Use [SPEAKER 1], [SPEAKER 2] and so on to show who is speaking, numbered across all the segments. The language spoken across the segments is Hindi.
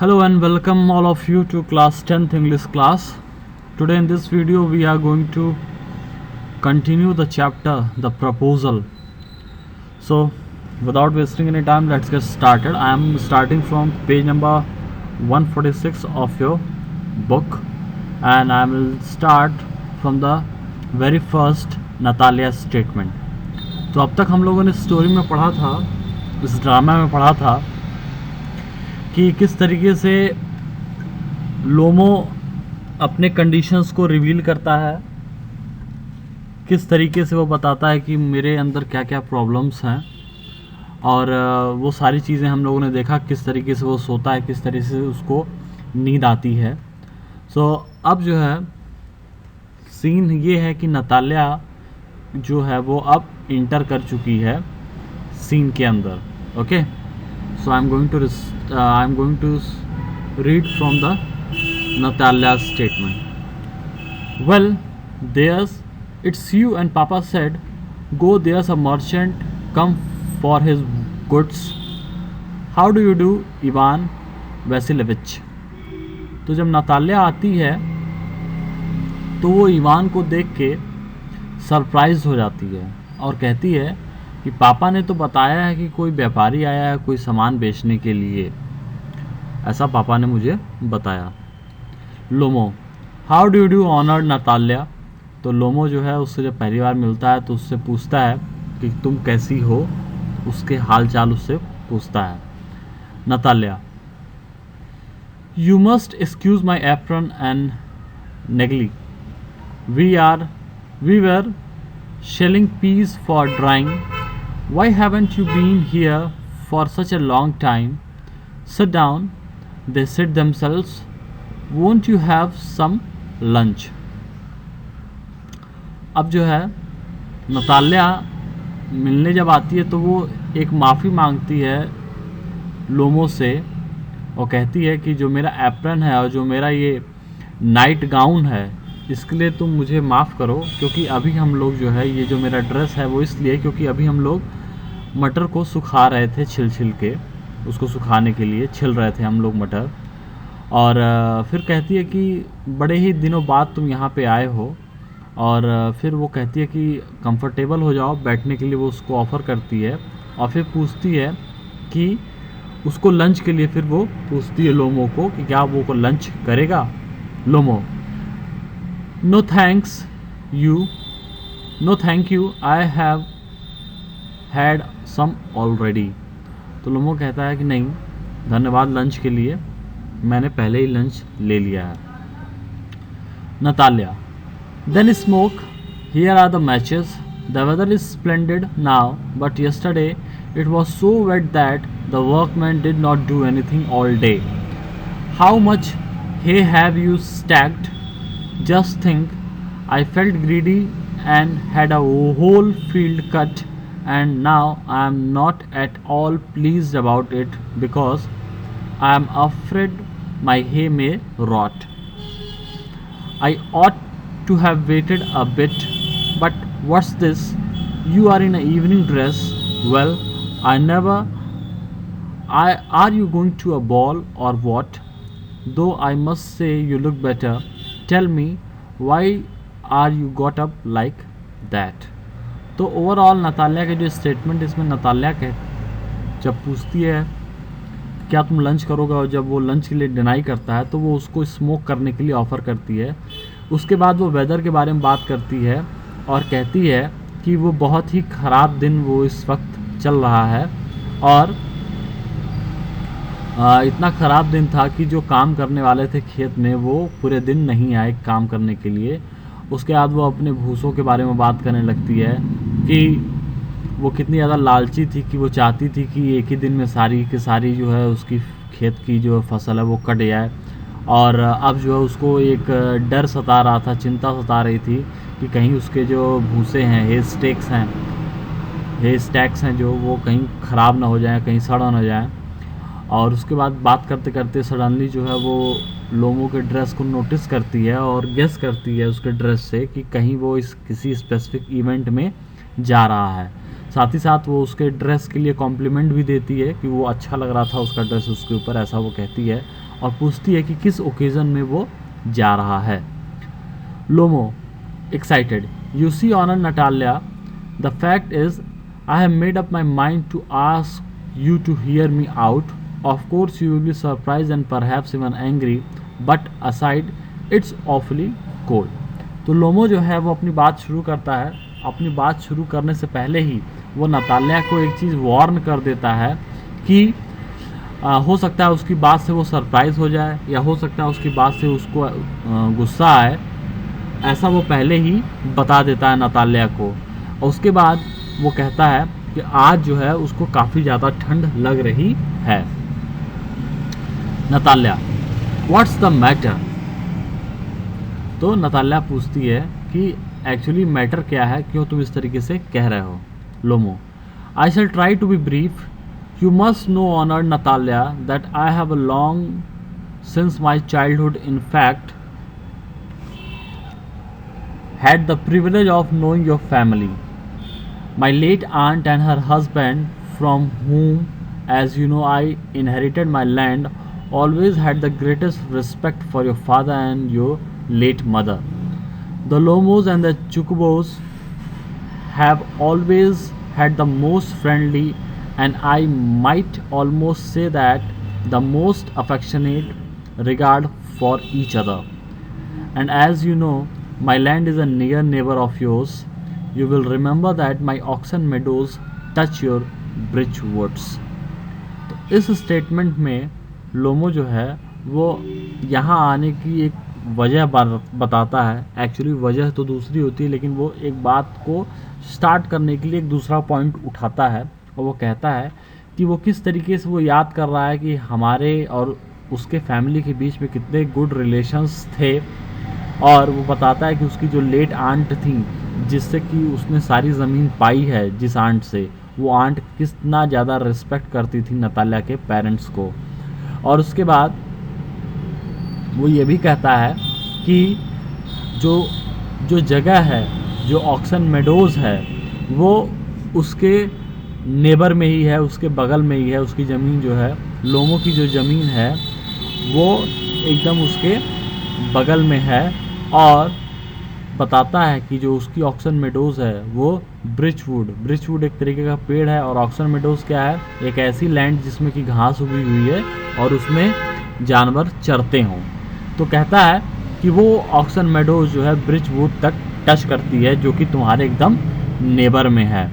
[SPEAKER 1] Hello and welcome all of you to class 10th English class. Today in this video we are going to continue the chapter The Proposal. So without wasting any time, let's get started. I am starting from page number 146 of your book and I will start from the very first Natalia statement. तो अब तक हम लोगों ने स्टोरी में पढ़ा था, इस ड्रामा में पढ़ा था कि किस तरीके से लोमो अपने कंडीशंस को रिवील करता है, किस तरीके से वो बताता है कि मेरे अंदर क्या क्या प्रॉब्लम्स हैं और वो सारी चीज़ें हम लोगों ने देखा, किस तरीके से वो सोता है, किस तरीके से उसको नींद आती है। अब जो है सीन ये है कि नतालिया जो है वो अब इंटर कर चुकी है सीन के अंदर। Okay, so I'm going to read from the Natalia's statement. Well, it's you and Papa said, go, there's a merchant come for his goods. How do you do, Ivan Vasilevich? तो जब नतालिया आती है तो वो इवान को देख के सरप्राइज हो जाती है और कहती है कि पापा ने तो बताया है कि कोई व्यापारी आया है कोई सामान बेचने के लिए, ऐसा पापा ने मुझे बताया। Lomov, how do you do honoured Natalia? तो लोमो जो है उससे जब पहली बार मिलता है तो उससे पूछता है कि तुम कैसी हो, उसके हाल चाल उससे पूछता है। Natalia, you must excuse my apron and negligee, we were shelling peas for drying. Why haven't you been here for such a long time? Sit down, they said themselves. Won't you have some lunch? अब जो है नतालिया मिलने जब आती है तो वो एक माफ़ी मांगती है लोमो से और कहती है कि जो मेरा एप्रन है और जो मेरा ये नाइट गाउन है इसके लिए तुम मुझे माफ़ करो, क्योंकि अभी हम लोग जो है ये जो मेरा ड्रेस है वो इसलिए क्योंकि अभी हम लोग मटर को सुखा रहे थे, छिल के उसको सुखाने के लिए छिल रहे थे हम लोग मटर। और फिर कहती है कि बड़े ही दिनों बाद तुम यहाँ पे आए हो और फिर वो कहती है कि कंफर्टेबल हो जाओ बैठने के लिए, वो उसको ऑफ़र करती है और फिर पूछती है कि उसको लंच के लिए, फिर वो पूछती है लोमो को कि क्या वो को लंच करेगा। लोमो, No thanks you, no thank you, I have had some already. तो लोमो कहता है कि नहीं धन्यवाद लंच के लिए, मैंने पहले ही लंच ले लिया है। Natalia, then smoke, here are the matches, the weather is splendid now, but yesterday it was so wet that the workmen did not do anything all day. How much hay have you stacked? Just think, I felt greedy and had a whole field cut, and now I am not at all pleased about it because I am afraid my hay may rot. I ought to have waited a bit, but what's this? You are in an evening dress. Well, are you going to a ball or what? Though I must say you look better. Tell me, why are you got up like that? तो ओवरऑल नतालिया के जो स्टेटमेंट, इसमें नतालिया जब पूछती है क्या तुम लंच करोगे और जब वो लंच के लिए डिनाई करता है तो वो उसको स्मोक करने के लिए ऑफ़र करती है। उसके बाद वो वेदर के बारे में बात करती है और कहती है कि वो बहुत ही ख़राब दिन वो इस वक्त चल रहा है और इतना ख़राब दिन था कि जो काम करने वाले थे खेत में वो पूरे दिन नहीं आए काम करने के लिए। उसके बाद वो अपने भूसों के बारे में बात करने लगती है कि वो कितनी ज़्यादा लालची थी कि वो चाहती थी कि एक ही दिन में सारी की सारी जो है उसकी खेत की जो फसल है वो कट जाए। और अब जो है उसको एक डर सता रहा था, चिंता सता रही थी कि कहीं उसके जो भूसे हैं, हे स्टैक्स हैं जो वो कहीं ख़राब ना हो जाए, कहीं सड़ा ना जाए। और उसके बाद बात करते करते सडनली जो है वो लोमो के ड्रेस को नोटिस करती है और गेस करती है उसके ड्रेस से कि कहीं वो इस किसी स्पेसिफिक इवेंट में जा रहा है। साथ ही साथ वो उसके ड्रेस के लिए कॉम्प्लीमेंट भी देती है कि वो अच्छा लग रहा था उसका ड्रेस उसके ऊपर, ऐसा वो कहती है। और पूछती है कि किस ओकेज़न में वो जा रहा है। Lomov excited, you see honour Natalia, the fact is I have made up my mind to ask you to hear me out. Of course you will be surprised and perhaps even angry, but aside it's awfully cold. तो लोमो जो है वो अपनी बात शुरू करता है। अपनी बात शुरू करने से पहले ही वो नतालिया को एक चीज़ वार्न कर देता है कि हो सकता है उसकी बात से वो सरप्राइज़ हो जाए, या हो सकता है उसकी बात से उसको गुस्सा आए। ऐसा वो पहले ही बता देता है नतालिया को। और उसके बाद वो कहता है कि आज जो है उसको काफ़ी ज़्यादा ठंड लग रही है। Natalia, what's the matter? तो नतालिया पूछती है कि एक्चुअली मैटर क्या है, क्यों तुम इस तरीके से कह रहे हो। Lomov, I shall try to be brief. You must know honoured Natalia that I have long since my childhood in fact had the privilege of knowing your family. My late aunt and her husband, from whom, as you know, I inherited my land, always had the greatest respect for your father and your late mother. The Lomos and the Chukubos have always had the most friendly, and I might almost say that the most affectionate regard for each other. And as you know, my land is a near neighbor of yours. You will remember that my oxen meadows touch your bridge woods. तो इस स्टेटमेंट में लोमो जो है वो यहाँ आने की एक वजह बताता है। एक्चुअली वजह तो दूसरी होती है, लेकिन वो एक बात को स्टार्ट करने के लिए एक दूसरा पॉइंट उठाता है। और वो कहता है कि वो किस तरीके से वो याद कर रहा है कि हमारे और उसके फैमिली के बीच में कितने गुड रिलेशंस थे। और वो बताता है कि उसकी जो लेट आंट थी, जिससे कि उसने सारी ज़मीन पाई है, जिस आंट से, वो आंट कितना ज़्यादा रिस्पेक्ट करती थी नतालिया के पेरेंट्स को। और उसके बाद वो ये भी कहता है कि जो जगह है, जो ऑक्सन मेडोज़ है, वो उसके नेबर में ही है, उसके बगल में ही है। उसकी ज़मीन जो है, लोमो की जो ज़मीन है, वो एकदम उसके बगल में है। और बताता है कि जो उसकी ऑक्सन मेडोज़ है वो ब्रिचवुड एक तरीके का पेड़ है। और ऑक्सन मेडोज़ क्या है? एक ऐसी लैंड जिसमें कि घास उगी हुई है और उसमें जानवर चरते हों। तो कहता है कि वो ऑक्सन मेडोज़ जो है ब्रिचवुड तक टच करती है, जो कि तुम्हारे एकदम नेबर में है।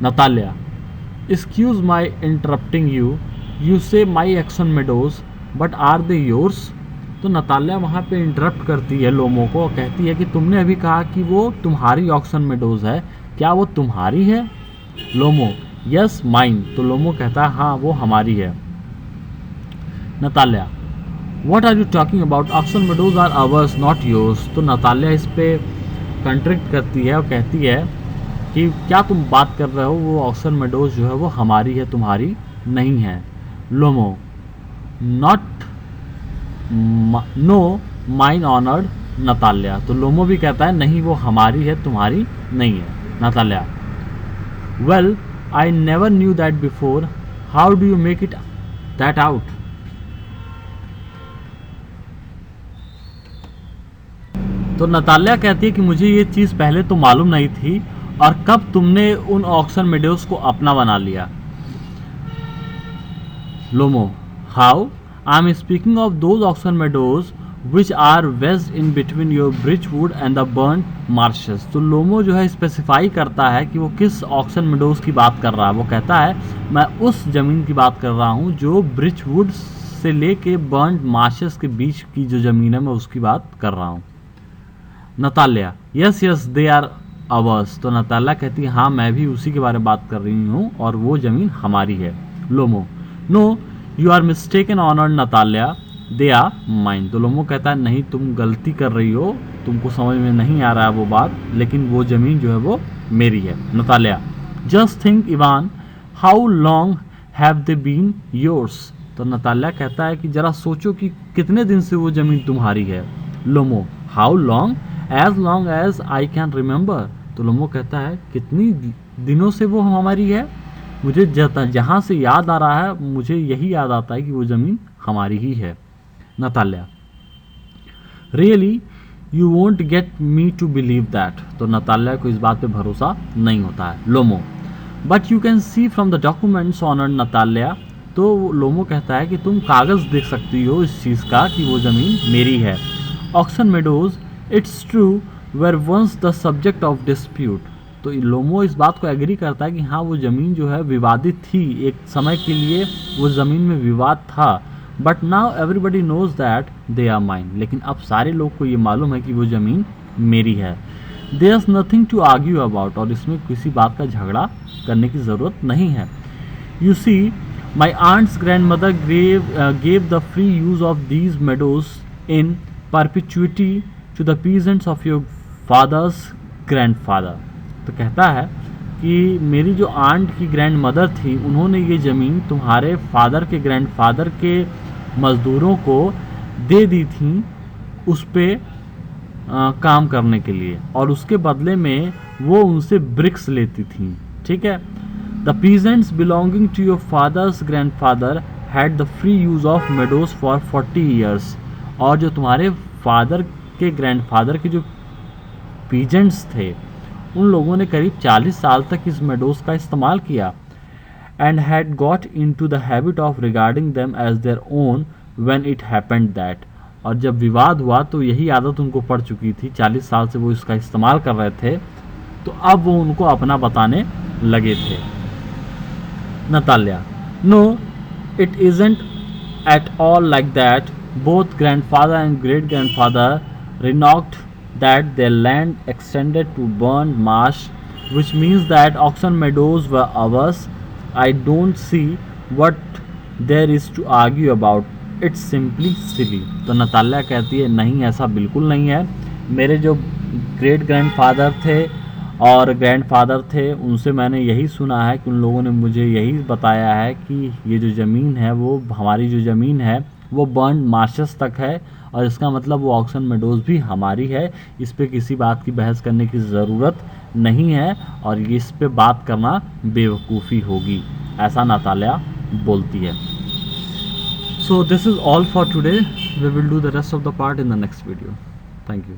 [SPEAKER 1] Natalia, excuse my interrupting you, you say my oxen meadows, but are they yours? तो नतालिया वहाँ पे इंटरप्ट करती है लोमो को और कहती है कि तुमने अभी कहा कि वो तुम्हारी ऑक्सन मेडोज़ है, क्या वो तुम्हारी है? Lomov, yes mine. तो लोमो कहता है हाँ, वो हमारी है। Natalya, what are you talking about? Oxen Meadows are ours not yours. तो नतालिया इस पे कंट्रिक्ट करती है और कहती है कि क्या तुम बात कर रहे हो, वो ऑक्सन मेडोज़ जो है वो हमारी है, तुम्हारी नहीं है। Lomov, no mine honoured Natalia. तो लोमो भी कहता है नहीं, वो हमारी है, तुम्हारी नहीं है। Natalia, well I never knew that before, how do you make it that out? तो नतालिया कहती है कि मुझे ये चीज़ पहले तो मालूम नहीं थी, और कब तुमने उन ऑक्सन मेडोज़ को अपना बना लिया? लोमो, how? I am speaking of those oxen meadows which are wedged in between your Bridgewood and the burnt marshes. तो लोमो जो है स्पेसिफाई करता है कि वो किस ऑक्सन मेडोज़ की बात कर रहा है। वो कहता है मैं उस ज़मीन की बात कर रहा हूँ जो ब्रिचवुड से लेके बर्न्ड मार्शेस के बीच की जो ज़मीन है, मैं उसकी बात कर रहा हूँ। Natalya, yes they are ours. तो नतालिया कहती है हाँ, मैं भी उसी के बारे में बात कर रही हूँ और वो ज़मीन हमारी है। Lomov, no you are mistaken honoured Natalia, they are mine. तो लोमो कहता है नहीं, तुम गलती कर रही हो, तुमको समझ में नहीं आ रहा है वो बात, लेकिन वो ज़मीन जो है वो मेरी है। Natalya, just think Ivan, how long have they been yours? तो नतालिया कहता है कि ज़रा सोचो कि कितने दिन से वो ज़मीन तुम्हारी है। Lomov, how long? Long as I can remember. तो लोमो कहता है कितनी दिनों से वो हमारी है? मुझे जहाँ से याद आ रहा है मुझे यही याद आता है कि वो ज़मीन हमारी ही है। Natalia, really you won't get me to believe that. तो नताल्या को इस बात पे भरोसा नहीं होता है। Lomov, but you can see from the documents honoured Natalia. तो लोमो कहता है कि तुम कागज़ देख सकती हो इस चीज़ का कि वो ज़मीन मेरी है। Oxen Meadows, it's true, were once the subject of dispute. तो लोमो इस बात को एग्री करता है कि हाँ वो ज़मीन जो है विवादित थी, एक समय के लिए वो ज़मीन में विवाद था, but now everybody knows that they are mine. लेकिन अब सारे लोग को ये मालूम है कि वो ज़मीन मेरी है। There is nothing to argue about, और इसमें किसी बात का झगड़ा करने की ज़रूरत नहीं है। You see, my aunt's grandmother gave the free use of these meadows in perpetuity to the peasants of your father's grandfather. तो कहता है कि मेरी जो आंट की ग्रैंड मदर थी उन्होंने ये ज़मीन तुम्हारे फादर के ग्रैंडफादर के मज़दूरों को दे दी थी उस पे काम करने के लिए, और उसके बदले में वो उनसे ब्रिक्स लेती थी। ठीक है। The peasants belonging to your father's grandfather had the free use of meadows for 40 years. और जो तुम्हारे फादर के ग्रैंडफादर के जो पीजेंट्स थे उन लोगों ने करीब 40 साल तक इस मेडोज का इस्तेमाल किया। And had got into the habit of regarding them as their own when it happened that. और जब विवाद हुआ तो यही आदत उनको पड़ चुकी थी, 40 साल से वो इसका इस्तेमाल कर रहे थे, तो अब वो उनको अपना बताने लगे थे। Natalya, no it isn't at all like that. Both grandfather and great grandfather renounced that their land extended to Burn Marsh, which means that Oxon Meadows were ours. I don't see what there is to argue about. It's simply silly. तो नताल्या कहती है नहीं, ऐसा बिल्कुल नहीं है। मेरे जो ग्रेट ग्रैंडफादर थे और ग्रैंडफादर थे उनसे मैंने यही सुना है कि उन लोगों ने मुझे यही बताया है कि ये जो ज़मीन है वो हमारी जो ज़मीन है वो बर्न मार्शेस तक है, और इसका मतलब वो ऑक्सन मेडोज भी हमारी है। इस पे किसी बात की बहस करने की ज़रूरत नहीं है और इस पे बात करना बेवकूफ़ी होगी, ऐसा नताल्या बोलती है। So this is all for today. We will do the rest of the part in the next video. Thank you.